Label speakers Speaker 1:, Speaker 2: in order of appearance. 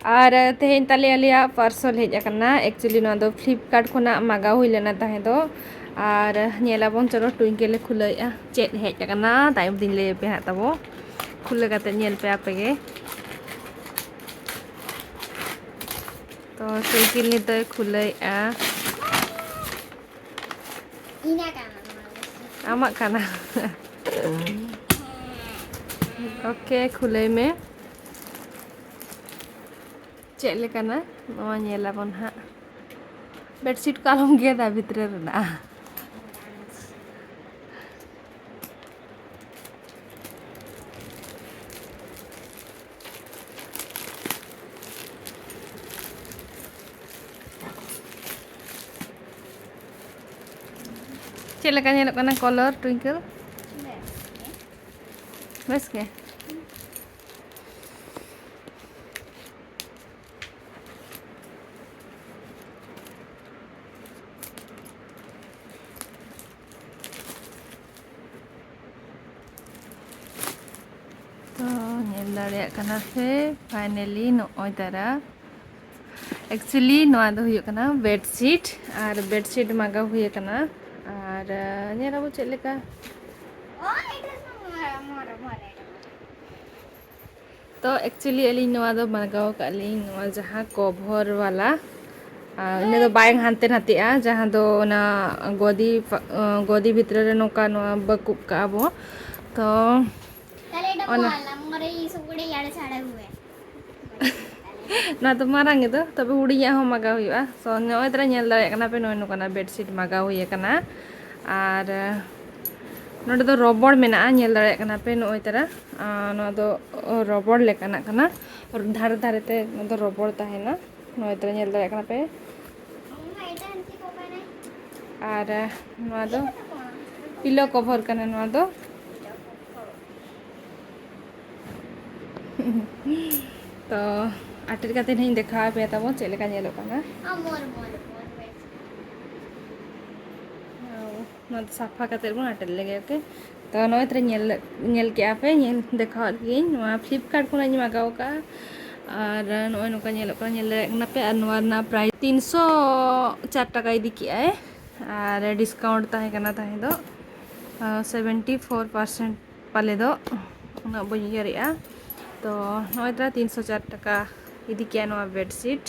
Speaker 1: और तेहेन ताले आलिया पार्सल हेज आकना एक्चुअली ना दो फ्लिपकार्ट खोना मागा हुई लेना ताहे दो और नेलाबन चलो ट्विंकेल खुलैया चेक हेज आकना ताइम दिन ले पे हाताबो खुले काते नेल पे आपेगे तो ट्विंकेल नि तो खुलैया
Speaker 2: ina kana
Speaker 1: आमा काना ओके खुले में चेक लेकाना नवा नेलाबन हा बेडशीट को आलम गेदा भितरे रेना चेक लेका कलर ट्विंकल बस के तो नेल दाड़े कना पे फाइनली नॉय तारा एक्चुअली नोआ दो हुई कना बेडशीट और बेडशीट मागा हुई कना और नेलाबो चेक लेका
Speaker 2: oh itu mora
Speaker 1: तो एक्चुअली अली नोआ दो मागाव काली नोआ जहाँ कवर वाला इन्हें तो बायंग हानते नातेआ जहाँ दो ना गोदी भितर रे नोका नोआ बकुप का आबो तो
Speaker 2: tale itu mala mora isu kude yada sada huwe
Speaker 1: ना तो मारांगे तो तबे उड़िया हो मगा हुआ सो नोय तरा नेल दाड़े कना पे नोय नोकना बेडशीट मगा हुई कना और नोडे दो रबड़ मेना नेल दाड़े कना पे नोय तरा नो दो रबड़ लेकाना कना और धारे धारे ते नो दो रबड़ ताहेना नोय तरा नेल दाड़े कना पे
Speaker 2: mama itu anti ko kana
Speaker 1: और नो दो पिलो कवर कना नो दो तो आटेर काते नहीं देखा पे तबो चेलेका नेलो कना
Speaker 2: mor
Speaker 1: ना तो साफा काते बन आटेर लगे ओके तो नोय तरा नेल के आपे नेल देखा गे नोआ फ्लिपकार्ट को नहीं मगाव का और नोय नोका नेलो का नेल ना पे नोआ ना प्राइस 304 टाका इदी की आए और डिस्काउंट ताहे कना ताहे दो 74% पाले दो उना बयरेआ तो नोय तरा 304 टाका इदी किया नोआ बेडशीट